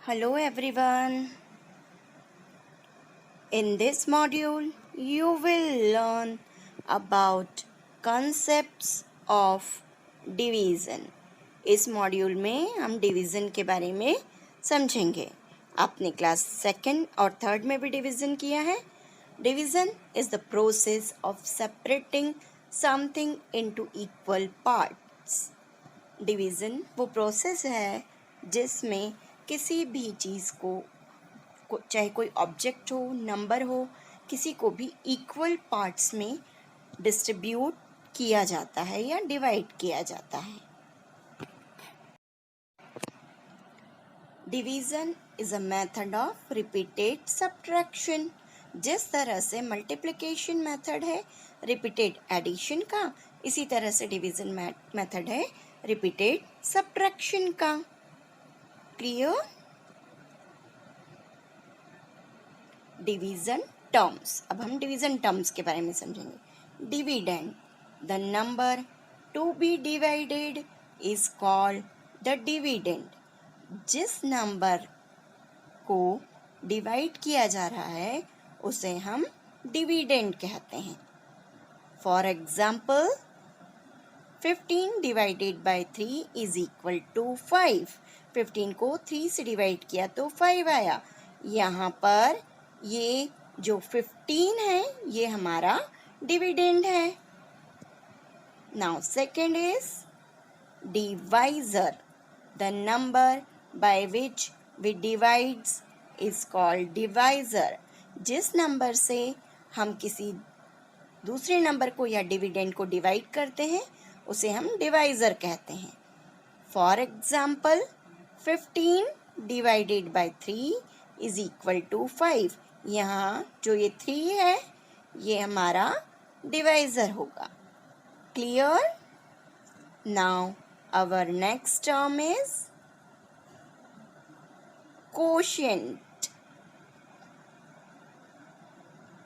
Hello everyone. In this module, you will learn about concepts of division. इस module में हम division के बारे में समझेंगे. आपने क्लास सेकंड और थर्ड में भी डिवीज़न किया है. Division is the process of separating something into equal parts. Division वो प्रोसेस है जिसमें किसी भी चीज़ को चाहे कोई ऑब्जेक्ट हो, नंबर हो, किसी को भी इक्वल पार्ट्स में डिस्ट्रीब्यूट किया जाता है या डिवाइड किया जाता है. Division is a method of repeated subtraction. जिस तरह से मल्टीप्लिकेशन मेथड है रिपीटेड एडिशन का, इसी तरह से डिवीज़न मेथड है रिपीटेड सब्ट्रैक्शन का. क्लियर? Division terms. अब हम डिवीज़न टर्म्स के बारे में समझेंगे. Dividend, the number to be divided is called the dividend. जिस नंबर को डिवाइड किया जा रहा है उसे हम डिविडेंड कहते हैं. For example 15 divided by 3 is equal to 5. 15 को 3 से डिवाइड किया तो 5 आया. यहाँ पर ये जो 15 है ये हमारा डिविडेंड है. Now second is divisor. The number by which we divides is called divisor. जिस नंबर से हम किसी दूसरे नंबर को या डिविडेंड को डिवाइड करते हैं उसे हम डिवाइजर कहते हैं. For example 15 divided by 3 is equal to 5. यहाँ जो ये 3 है ये हमारा डिवाइजर होगा. Clear? Now our next term is quotient.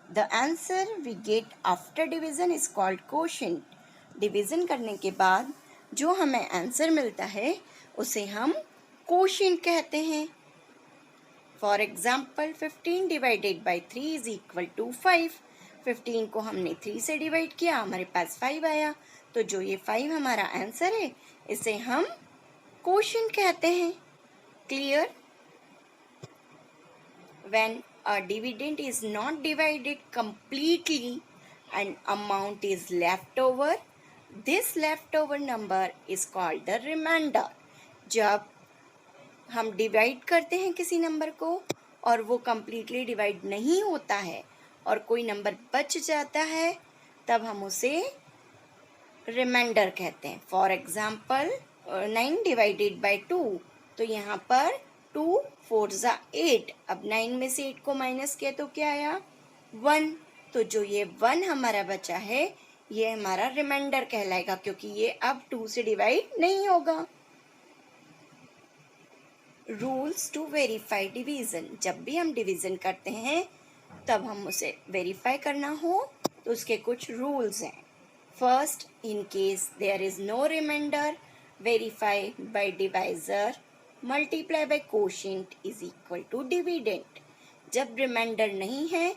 The answer we get after division is called quotient. Division करने के बाद जो हमें आंसर मिलता है उसे हम quotient कहते हैं. For example 15 divided by 3 is equal to 5. 15 को हमने 3 से डिवाइड किया, हमारे पास 5 आया. तो जो ये 5 हमारा आंसर है इसे हम क्वोशिएंट कहते हैं. Clear? When a dividend is not divided completely and amount is left over, this left over number is called the remainder. जब हम डिवाइड करते हैं किसी नंबर को और वो कम्प्लीटली डिवाइड नहीं होता है और कोई नंबर बच जाता है तब हम उसे रिमाइंडर कहते हैं. For example 9 divided by 2. तो यहाँ पर 2 4 ज़ा 8. अब 9 में से 8 को माइनस किया तो क्या आया? 1. तो जो ये 1 हमारा बचा है ये हमारा रिमाइंडर कहलाएगा क्योंकि ये अब 2 से डिवाइड नहीं होगा. Rules to verify division. जब भी हम डिवीज़न करते हैं तब हम उसे वेरीफाई करना हो तो उसके कुछ रूल्स हैं. First, in case there is no remainder, verify by divisor, multiply by quotient is equal to dividend. जब रिमाइंडर नहीं है,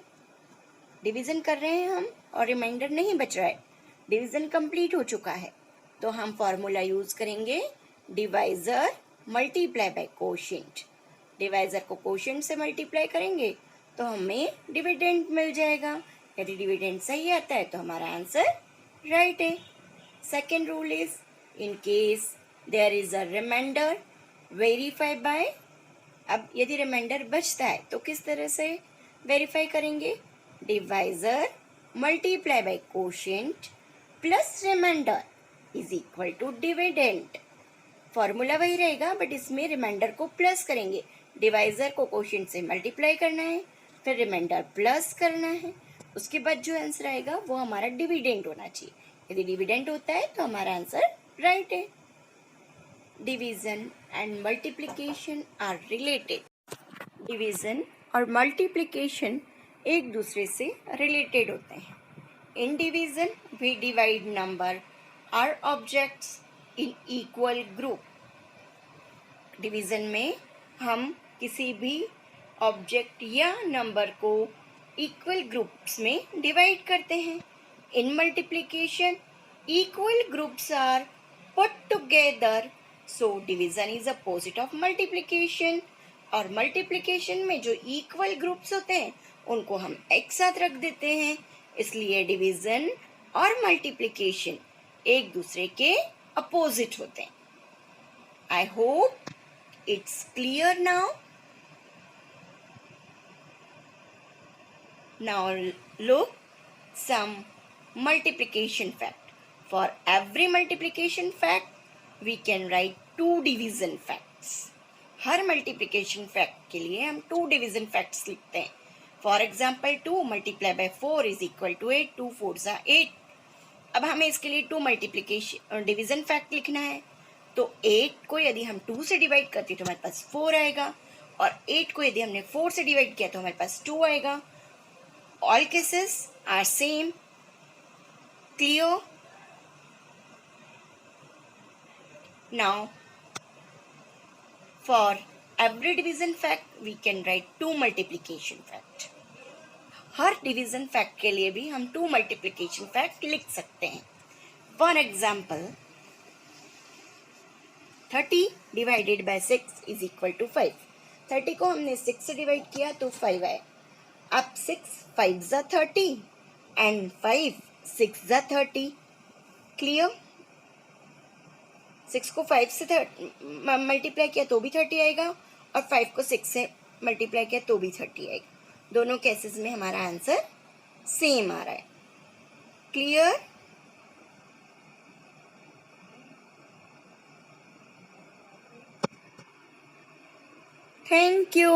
डिवीज़न कर रहे हैं हम और रिमाइंडर नहीं बच रहा है, डिवीज़न कंप्लीट हो चुका है, तो हम फॉर्मूला यूज़ करेंगे divisor multiply by quotient. Divisor को क्वोशिएंट से मल्टीप्लाई करेंगे तो हमें डिविडेंड मिल जाएगा. यदि डिविडेंड सही आता है तो हमारा आंसर राइट है. Second rule is in case there is a remainder, verify by. अब यदि रिमाइंडर बचता है तो किस तरह से वेरीफाई करेंगे? Divisor multiply by quotient plus remainder is equal to dividend. Formula वही रहेगा बट इसमें रिमाइंडर को प्लस करेंगे. डिवाइजर को क्वोशिएंट से मल्टीप्लाई करना है, फिर रिमाइंडर प्लस करना है, उसके बाद जो आंसर आएगा वो हमारा डिविडेंड होना चाहिए. यदि डिविडेंड होता है तो हमारा आंसर राइट है. Division and multiplication are related. Division और मल्टीप्लिकेशन एक दूसरे से रिलेटेड होते हैं. In division we divide number or objects in equal group. Division में हम किसी भी ऑब्जेक्ट या नंबर को इक्वल ग्रुप्स में डिवाइड करते हैं. In multiplication equal groups are put together, so division is opposite of multiplication. और मल्टीप्लिकेशन में जो इक्वल ग्रुप्स होते हैं उनको हम एक साथ रख देते हैं, इसलिए डिवीजन और मल्टीप्लिकेशन एक दूसरे के अपोजिट होते हैं. I hope it's clear now. Now look some multiplication fact. For every multiplication fact, we can write two division facts. Her multiplication fact के लिए हम two division facts लिखते हैं. For example, 2 multiplied by 4 is equal to 8. 2 4s are 8. अब हमें इसके लिए two multiplication division fact लिखना है. तो 8 को यदि हम 2 से डिवाइड करते तो हमारे पास 4 आएगा, और 8 को यदि हमने 4 से डिवाइड किया तो हमारे पास 2 आएगा. All cases are same. Clear? Now, for every division fact, we can write two multiplication fact. Her division fact के लिए भी हम two multiplication fact लिख सकते हैं. For example, 30 divided by 6 is equal to 5. 30 को हमने 6 से डिवाइड किया तो 5 आया. अब 6 5s are 30 and 5 6s are 30. Clear? 6 को 5 से मल्टीप्लाई किया तो भी 30 आएगा, और 5 को 6 से मल्टीप्लाई किया तो भी 30 आएगा. दोनों केसेस में हमारा आंसर सेम आ रहा है. क्लियर? Thank you.